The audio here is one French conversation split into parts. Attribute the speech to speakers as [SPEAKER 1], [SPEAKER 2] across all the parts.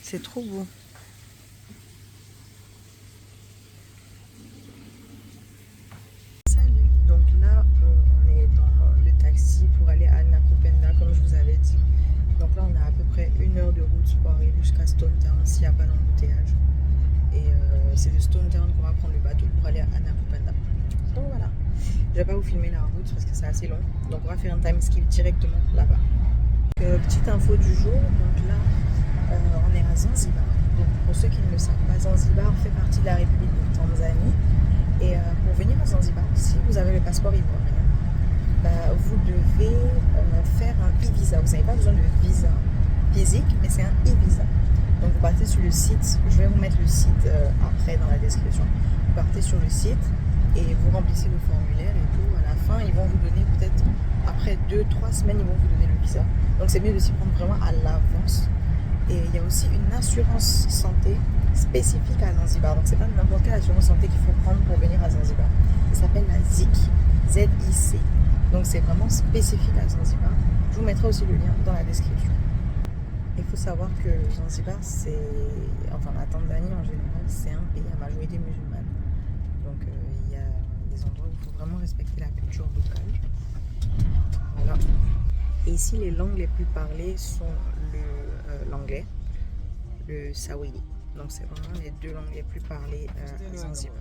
[SPEAKER 1] C'est trop beau. Salut. Donc là, on est dans le taxi pour aller à Nakupenda, comme je vous avais dit. Donc là, on a à peu près 1 heure de route pour arriver jusqu'à Stone Town s'il n'y a pas d'embouteillage. Et c'est de Stone Town qu'on va prendre le bateau pour aller à Nakupenda. Donc voilà. Je vais pas vous filmer la route parce que c'est assez long. Donc on va faire un time skip directement là-bas. Petite info du jour. Donc là, on est à Zanzibar. Donc pour ceux qui ne le savent pas, Zanzibar fait partie de la République de Tanzanie. Et pour venir à Zanzibar, si vous avez le passeport ivoirien, vous devez faire un e-visa. Vous n'avez pas besoin de visa physique, mais c'est un e-visa. Donc vous partez sur le site, je vais vous mettre le site après dans la description. Vous partez sur le site et vous remplissez le formulaire et tout. À la fin, ils vont vous donner peut-être, après 2-3 semaines, ils vont vous donner le visa. Donc c'est mieux de s'y prendre vraiment à l'avance. Et il y a aussi une assurance santé spécifique à Zanzibar. Donc c'est pas n'importe quelle assurance santé qu'il faut prendre pour venir à Zanzibar. Ça s'appelle la ZIC, Z-I-C. Donc c'est vraiment spécifique à Zanzibar. Je vous mettrai aussi le lien dans la description. Il faut savoir que Zanzibar, c'est, enfin la Tanzanie en général, c'est un pays à majorité musulmane. Donc il y a des endroits où il faut vraiment respecter la culture locale. Voilà. Et ici, les langues les plus parlées sont l'anglais, le swahili. Donc c'est vraiment les 2 langues les plus parlées à Zanzibar.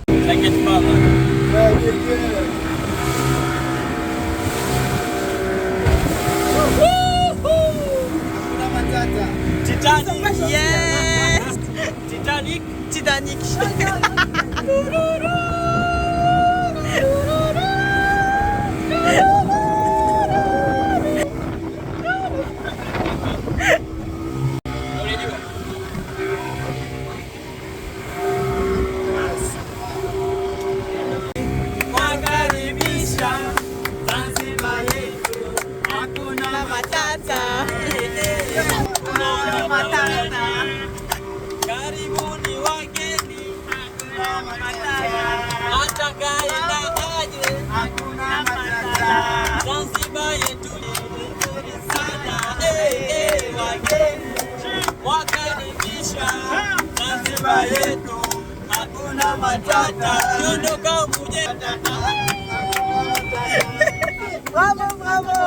[SPEAKER 2] T'inquiète pas, Titanic,
[SPEAKER 1] Yes!
[SPEAKER 2] Titanic.
[SPEAKER 1] Titanic.
[SPEAKER 2] Wakaribisha Zanzibar yetu, hakuna matata. Hakuna matata. Karibuni wageni, hakuna matata. Atakaenda aje, hakuna matata. Zanzibar yetu ni nzuri sana. Wageni wakaribisha Zanzibar yetu, hakuna matata. Ondoka muje.
[SPEAKER 1] Bravo, bravo!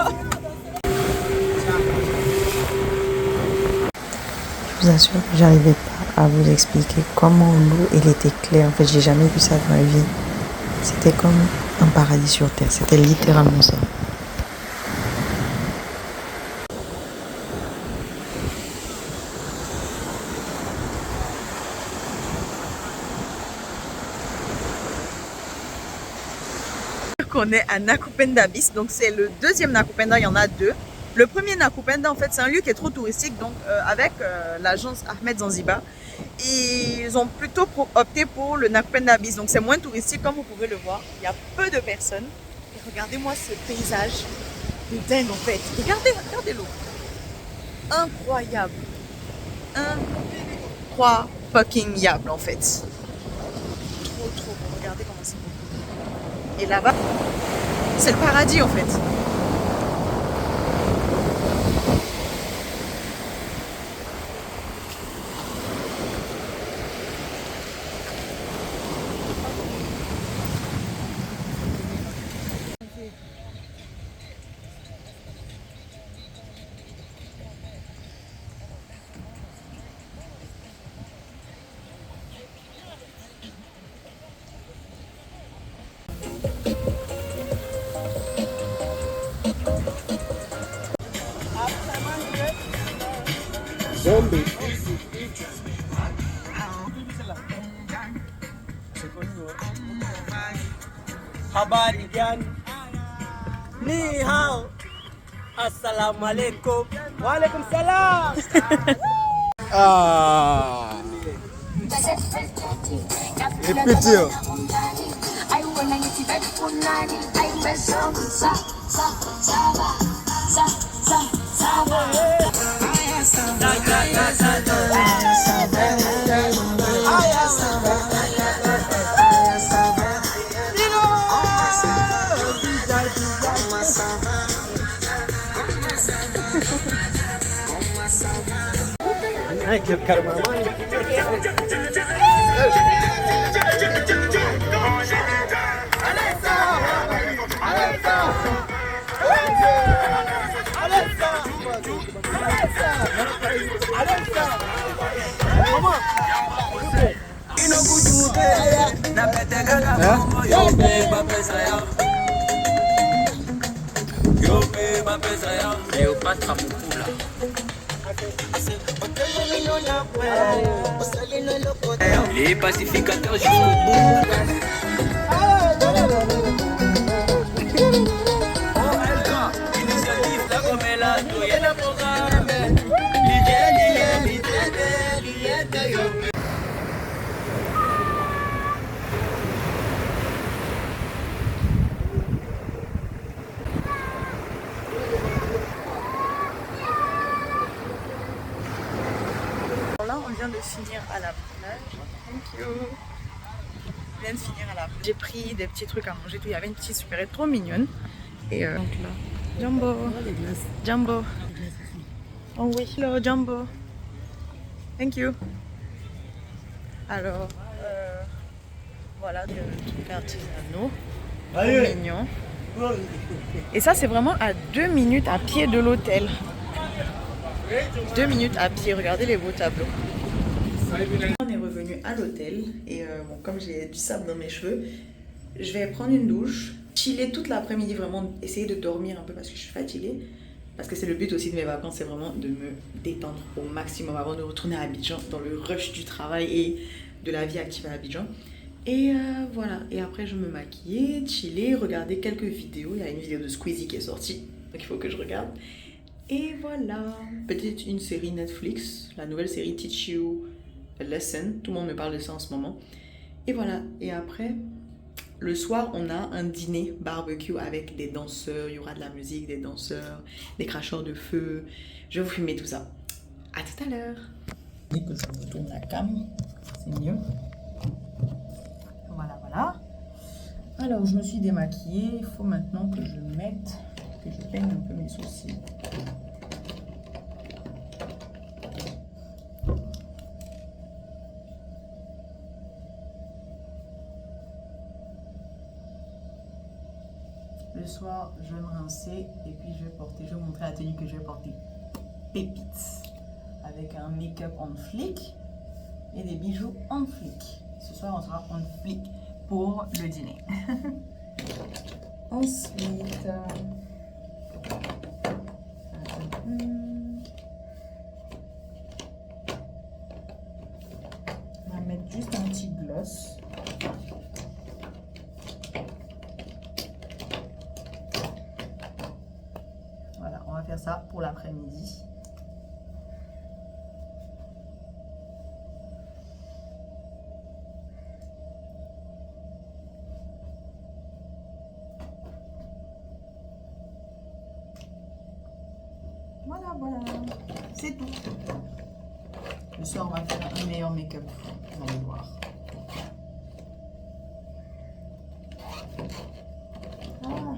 [SPEAKER 1] Je vous assure que j'arrivais pas à vous expliquer comment l'eau elle était claire. En fait, j'ai jamais vu ça de ma vie. C'était comme un paradis sur terre. C'était littéralement ça. On est à Nakupenda Beach, donc c'est le deuxième Nakupenda, il y en a 2. Le premier Nakupenda, en fait, c'est un lieu qui est trop touristique, donc avec l'agence Ahmed Zanzibar, ils ont plutôt opté pour le Nakupenda Beach, donc c'est moins touristique, comme vous pouvez le voir. Il y a peu de personnes. Et regardez-moi ce paysage de dingue, en fait. Regardez l'eau. Incroyable. Incroyable, en fait. Trop beau. Regardez comment c'est beau. Et là-bas, c'est le paradis en fait.
[SPEAKER 2] Zombie. Habari gani? Ni hao. Assalamu alaikum. Wa alaikum salam.
[SPEAKER 3] Ipitio.
[SPEAKER 2] Avec le cameraman.
[SPEAKER 4] Les pacificateurs jusqu'au bout.
[SPEAKER 1] Là, on vient de finir à la plage. Thank you. On vient de finir à la plage. J'ai pris des petits trucs à manger. Tout. Il y avait une petite supérette trop mignonne. Et donc là, Jumbo. Jumbo. Oh oui, hello Jumbo. Thank you. Alors, voilà, des trucs artisanaux. Trop mignon. Et ça, c'est vraiment à 2 minutes à pied de l'hôtel. 2 minutes à pied, regardez les beaux tableaux. On est revenu à l'hôtel et bon, comme j'ai du sable dans mes cheveux, je vais prendre une douche, chiller toute l'après-midi, vraiment essayer de dormir un peu parce que je suis fatiguée. Parce que c'est le but aussi de mes vacances, c'est vraiment de me détendre au maximum avant de retourner à Abidjan dans le rush du travail et de la vie active à Abidjan. Et voilà, et après je me maquillais, chiller, regarder quelques vidéos. Il y a une vidéo de Squeezie qui est sortie, donc il faut que je regarde. Et voilà, peut-être une série Netflix, la nouvelle série Teach You a Lesson. Tout le monde me parle de ça en ce moment. Et voilà, et après, le soir, on a un dîner barbecue avec des danseurs. Il y aura de la musique, des danseurs, des cracheurs de feu. Je vais vous filmer tout ça. À tout à l'heure. Dès que ça me tourne la cam, c'est mieux. Voilà, voilà. Alors, je me suis démaquillée. Il faut maintenant que je mette, que je peigne un peu mes sourcils. Le soir, je vais me rincer et puis je vais vous montrer la tenue que je vais porter. Pépites. Avec un make-up en flic et des bijoux en flic. Ce soir, on sera en flic pour le dîner. Ensuite, on va mettre juste un petit gloss. Voilà, on va faire ça pour l'après-midi. Voilà, voilà, c'est tout. Le soir, on va faire un meilleur make-up dans le noir. Ah.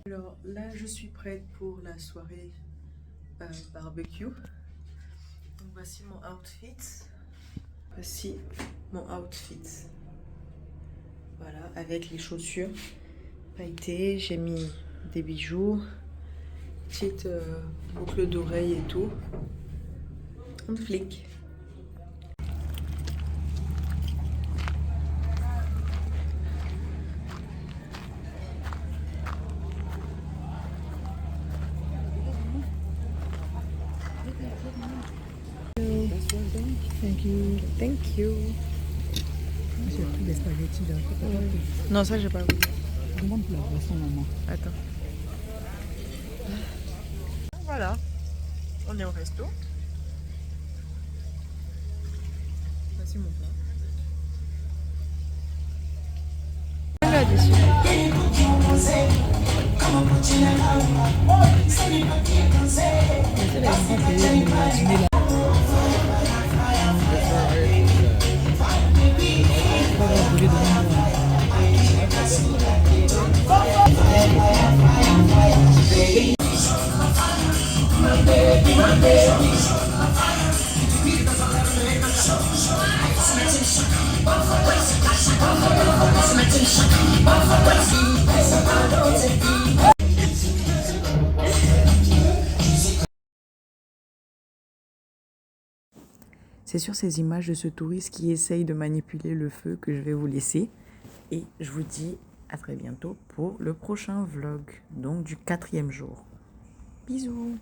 [SPEAKER 1] Alors là, je suis prête pour la soirée barbecue. Donc, voici mon outfit. Voici mon outfit. Voilà, avec les chaussures pailletées. J'ai mis des bijoux, petite boucle d'oreille et tout. Un flic. Thank you. Thank you.
[SPEAKER 3] J'ai pris des spaghettis là.
[SPEAKER 1] Non, ça j'ai pas vu.
[SPEAKER 3] Demande la boisson, maman.
[SPEAKER 1] Attends. Voilà. On est au resto. Voici mon plat. Là-dessus. C'est sur ces images de ce touriste qui essaye de manipuler le feu que je vais vous laisser. Et je vous dis à très bientôt pour le prochain vlog, donc du 4e jour. Bisous.